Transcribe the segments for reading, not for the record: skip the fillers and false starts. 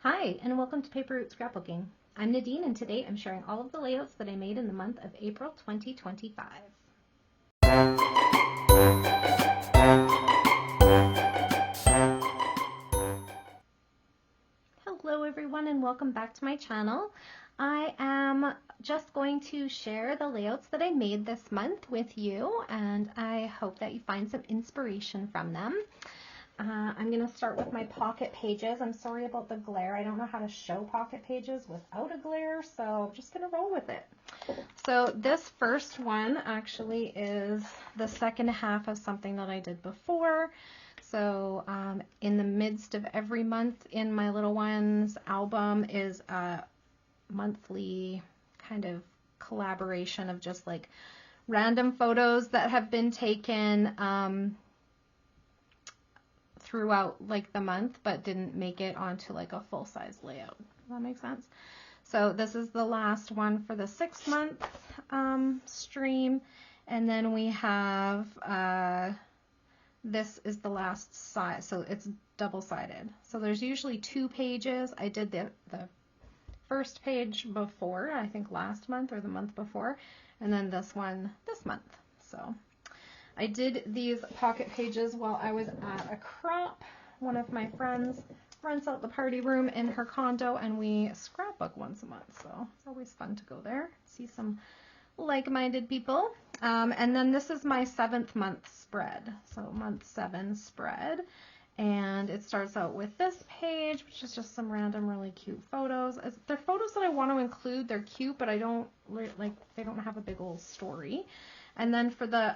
Hi, and welcome to Paper Route Scrapbooking. I'm Nadine, and today I'm sharing all of the layouts that I made in the month of April 2025. Hello everyone, and welcome back to my channel. I am just going to share the layouts that I made this month with you, and I hope that you find some inspiration from them. I'm going to start with my pocket pages. I'm sorry about the glare. I don't know how to show pocket pages without a glare, so I'm just going to roll with it. So this first one actually is the second half of something that I did before. So in the midst of every month in my little one's album is a monthly kind of collaboration of just like random photos that have been taken throughout like the month but didn't make it onto like a full-size layout. Does that make sense? So this is the last one for the 6-month stream, and then we have this is the last side, so it's double-sided. So there's usually 2 pages. I did the first page before, I think last month or the month before, and then this one this month. So I did these pocket pages while I was at a crop. One of my friends rents out the party room in her condo, and we scrapbook once a month, so it's always fun to go there, see some like-minded people. And then this is my 7th month spread, so month 7 spread, and it starts out with this page, which is just some random really cute photos. They're photos that I want to include. They're cute, but I don't like, they don't have a big old story. And then for the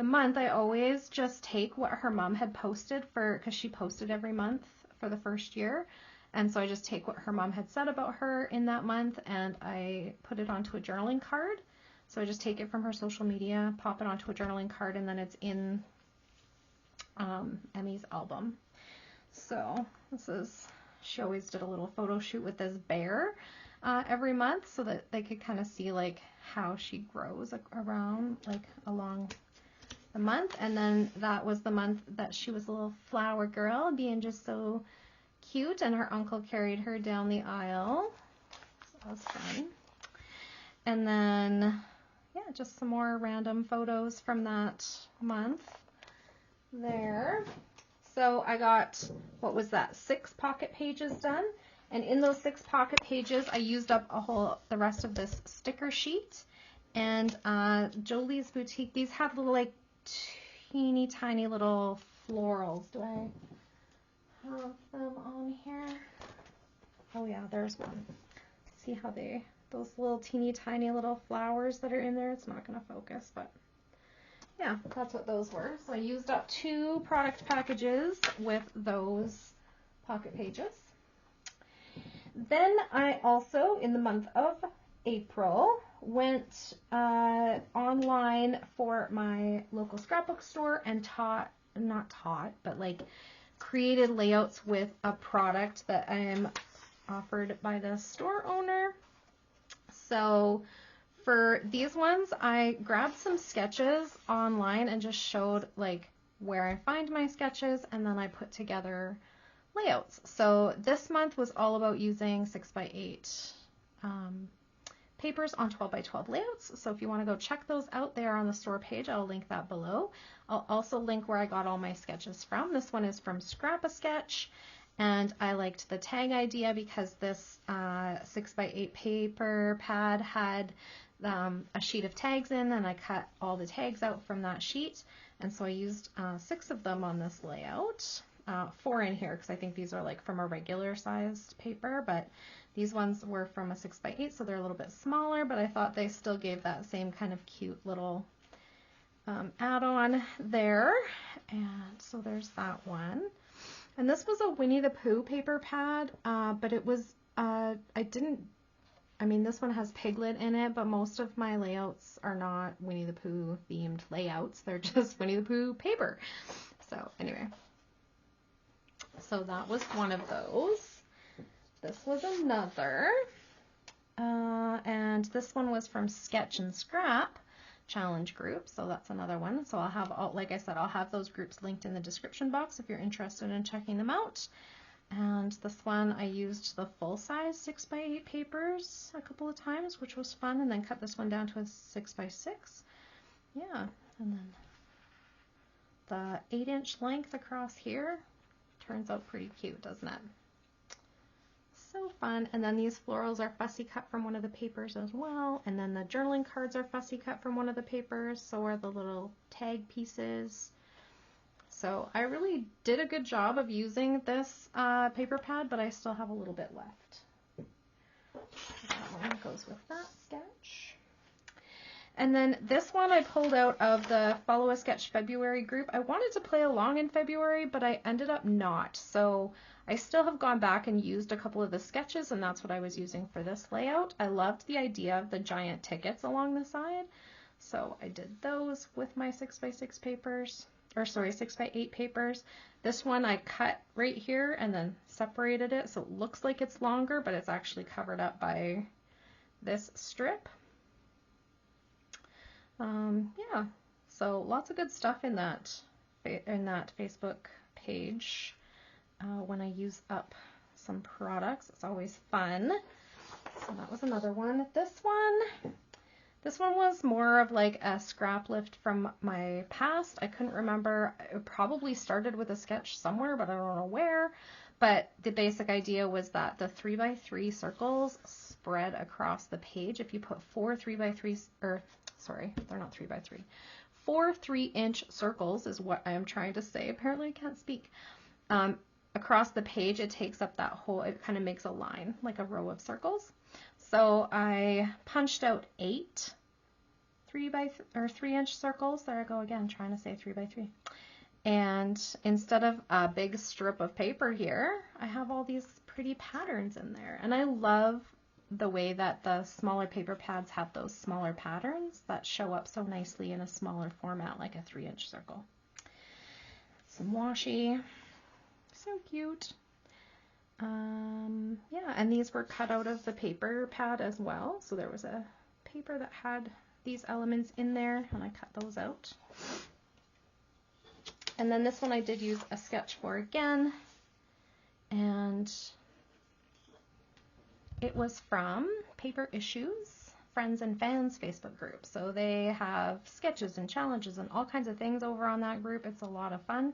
month, I always just take what her mom had posted because she posted every month for the first year. And so I just take what her mom had said about her in that month and I put it onto a journaling card. So I just take it from her social media, pop it onto a journaling card, and then it's in Emmy's album. So she always did a little photo shoot with this bear every month so that they could kind of see like how she grows around, like along the month. And then that was the month that she was a little flower girl, being just so cute, and her uncle carried her down the aisle. So that was fun. And then yeah, just some more random photos from that month there. So I got, what was that, 6 pocket pages done, and in those 6 pocket pages I used up the rest of this sticker sheet. And Jolie's Boutique, these have little like teeny tiny little florals. Do I have them on here? Oh yeah, there's one. See how those little teeny tiny little flowers that are in there? It's not going to focus, but yeah, that's what those were. So I used up 2 product packages with those pocket pages. Then I also, in the month of April, went online for my local scrapbook store and created layouts with a product that I am offered by the store owner. So for these ones, I grabbed some sketches online and just showed like where I find my sketches, and then I put together layouts. So this month was all about using 6x8 papers on 12x12 layouts. So if you want to go check those out, they are on the store page. I'll link that below. I'll also link where I got all my sketches from. This one is from Scrap-A-Sketch, and I liked the tag idea because this 6x8 paper pad had a sheet of tags in, and I cut all the tags out from that sheet, and so I used 6 of them on this layout. 4 in here because I think these are like from a regular sized paper, but these ones were from a 6x8, so they're a little bit smaller, but I thought they still gave that same kind of cute little add-on there. And so there's that one. And this was a Winnie the Pooh paper pad, but it was, this one has Piglet in it, but most of my layouts are not Winnie the Pooh themed layouts. They're just Winnie the Pooh paper. So anyway, so that was one of those. This was another, and this one was from Sketch and Scrap Challenge Group, so that's another one. So I'll have, like I said, I'll have those groups linked in the description box if you're interested in checking them out. And this one I used the full size 6x8 papers a couple of times, which was fun, and then cut this one down to a 6x6. Yeah, and then the 8-inch length across here turns out pretty cute, doesn't it? So fun. And then these florals are fussy cut from one of the papers as well. And then the journaling cards are fussy cut from one of the papers. So are the little tag pieces. So I really did a good job of using this paper pad, but I still have a little bit left. That one goes with that sketch. And then this one I pulled out of the Follow a Sketch February group. I wanted to play along in February, but I ended up not. So I still have gone back and used a couple of the sketches, and that's what I was using for this layout. I loved the idea of the giant tickets along the side. So I did those with my 6x6 papers, or sorry, 6x8 papers. This one I cut right here and then separated it. So it looks like it's longer, but it's actually covered up by this strip. Yeah, so lots of good stuff in that Facebook page. When I use up some products, it's always fun. So that was another one. This one was more of like a scrap lift from my past. I couldn't remember. It probably started with a sketch somewhere, but I don't know where. But the basic idea was that the 3x3 circles spread across the page. If you put 4 3x3s, or sorry, they're not 3x3. 4 3-inch circles is what I am trying to say. Apparently I can't speak. Across the page, it takes up that whole, it kind of makes a line, like a row of circles. So I punched out 8 3-inch circles. There I go again, trying to say 3x3. And instead of a big strip of paper here, I have all these pretty patterns in there. And I love the way that the smaller paper pads have those smaller patterns that show up so nicely in a smaller format, like a 3-inch circle. Some washi. So cute. Yeah, and these were cut out of the paper pad as well. So there was a paper that had these elements in there, and I cut those out. And then this one I did use a sketch for again, and it was from Paper Issues Friends and Fans Facebook group. So they have sketches and challenges and all kinds of things over on that group. It's a lot of fun.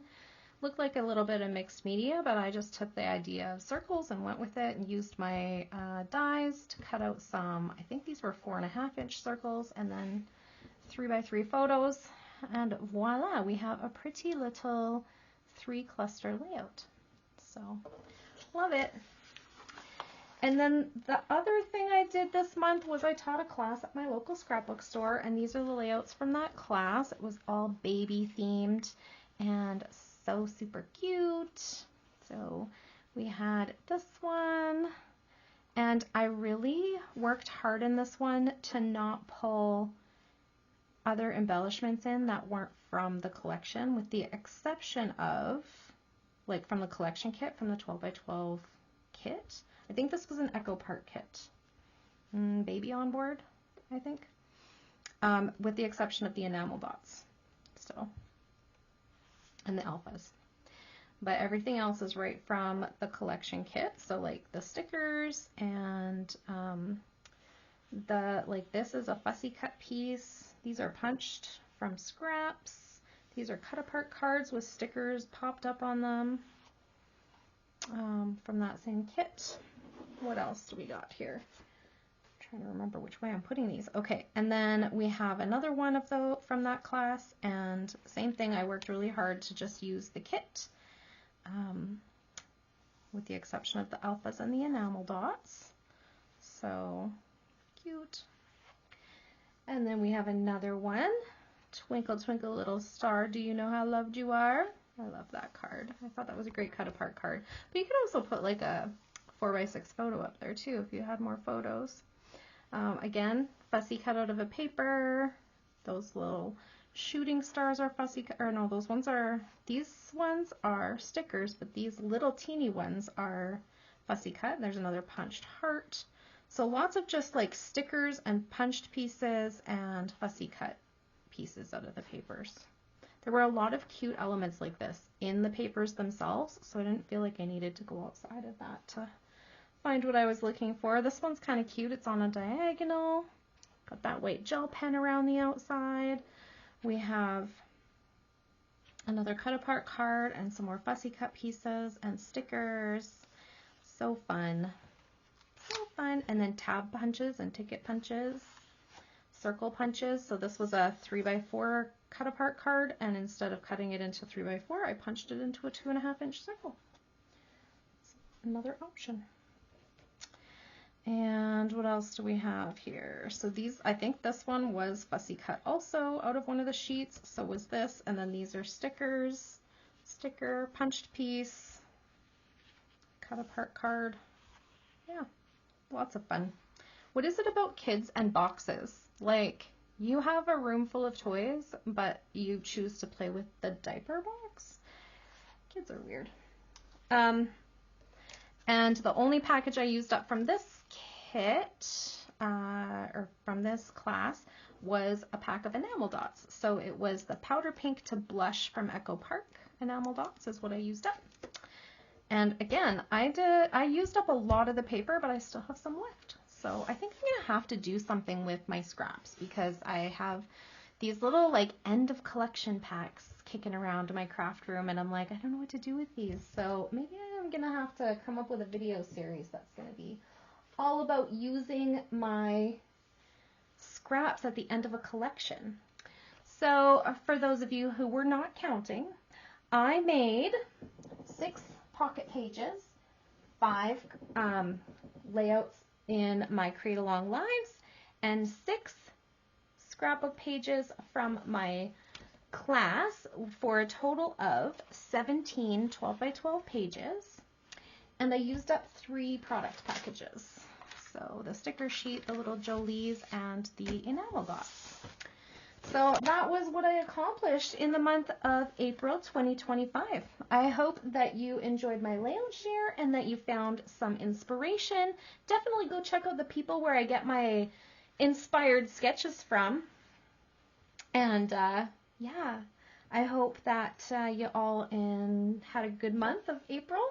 Looked like a little bit of mixed media, but I just took the idea of circles and went with it and used my dies to cut out some, I think these were 4.5-inch circles, and then 3x3 photos. And voila, we have a pretty little 3-cluster layout. So, love it. And then the other thing I did this month was I taught a class at my local scrapbook store, and these are the layouts from that class. It was all baby themed and so super cute. So we had this one, and I really worked hard in this one to not pull other embellishments in that weren't from the collection, with the exception of, like, from the collection kit, from the 12x12 kit. I think this was an Echo Park kit. Baby on board, I think. With the exception of the enamel dots still. And the alphas. But everything else is right from the collection kit. So like the stickers and this is a fussy cut piece. These are punched from scraps. These are cut apart cards with stickers popped up on them from that same kit. What else do we got here? I'm trying to remember which way I'm putting these. Okay, and then we have another one of those from that class, and same thing, I worked really hard to just use the kit, with the exception of the alphas and the enamel dots. So cute. And then we have another one, Twinkle Twinkle Little Star, Do You Know How Loved You Are? I love that card. I thought that was a great cut apart card. But you could also put like a 4x6 photo up there too if you had more photos. Again, fussy cut out of a paper. Those little shooting stars are fussy, or no, these ones are stickers, but these little teeny ones are fussy cut. There's another punched heart. So lots of just like stickers and punched pieces and fussy cut pieces out of the papers. There were a lot of cute elements like this in the papers themselves, so I didn't feel like I needed to go outside of that to find what I was looking for. This one's kind of cute. It's on a diagonal. Got that white gel pen around the outside. We have another cut apart card and some more fussy cut pieces and stickers. So fun. So fun. And then tab punches and ticket punches, circle punches. So this was a 3x4 cut apart card, and instead of cutting it into 3x4, I punched it into a 2.5-inch circle. It's another option. And what else do we have here? So these, I think this one was fussy cut also out of one of the sheets. So was this, and then these are stickers, sticker, punched piece, cut apart card. Yeah, lots of fun. What is it about kids and boxes? Like, you have a room full of toys, but you choose to play with the diaper box? Kids are weird. And the only package I used up from this kit, or from this class, was a pack of enamel dots. So it was the powder pink to blush from Echo Park enamel dots is what I used up. And again, I used up a lot of the paper, but I still have some left. So I think I'm gonna have to do something with my scraps, because I have these little like end of collection packs kicking around in my craft room, and I'm like, I don't know what to do with these. So maybe I'm gonna have to come up with a video series that's gonna be all about using my scraps at the end of a collection. So for those of you who were not counting, I made 6 pocket pages, 5 layouts in my Create Along Lives, and 6 scrapbook pages from my class, for a total of 17 12x12 pages. And I used up 3 product packages. So the sticker sheet, the little Jolies, and the enamel dots. So that was what I accomplished in the month of April 2025. I hope that you enjoyed my layout share and that you found some inspiration. Definitely go check out the people where I get my inspired sketches from. And yeah, I hope that you all had a good month of April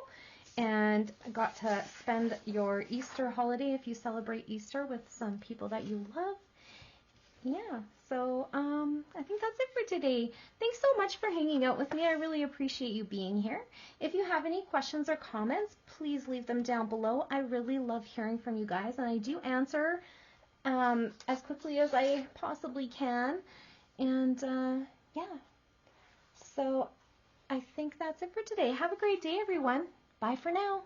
and got to spend your Easter holiday, if you celebrate Easter, with some people that you love. Yeah, so I think that's it for today. Thanks so much for hanging out with me. I really appreciate you being here. If you have any questions or comments, please leave them down below. I really love hearing from you guys, and I do answer as quickly as I possibly can. And yeah, so I think that's it for today. Have a great day, everyone. Bye for now.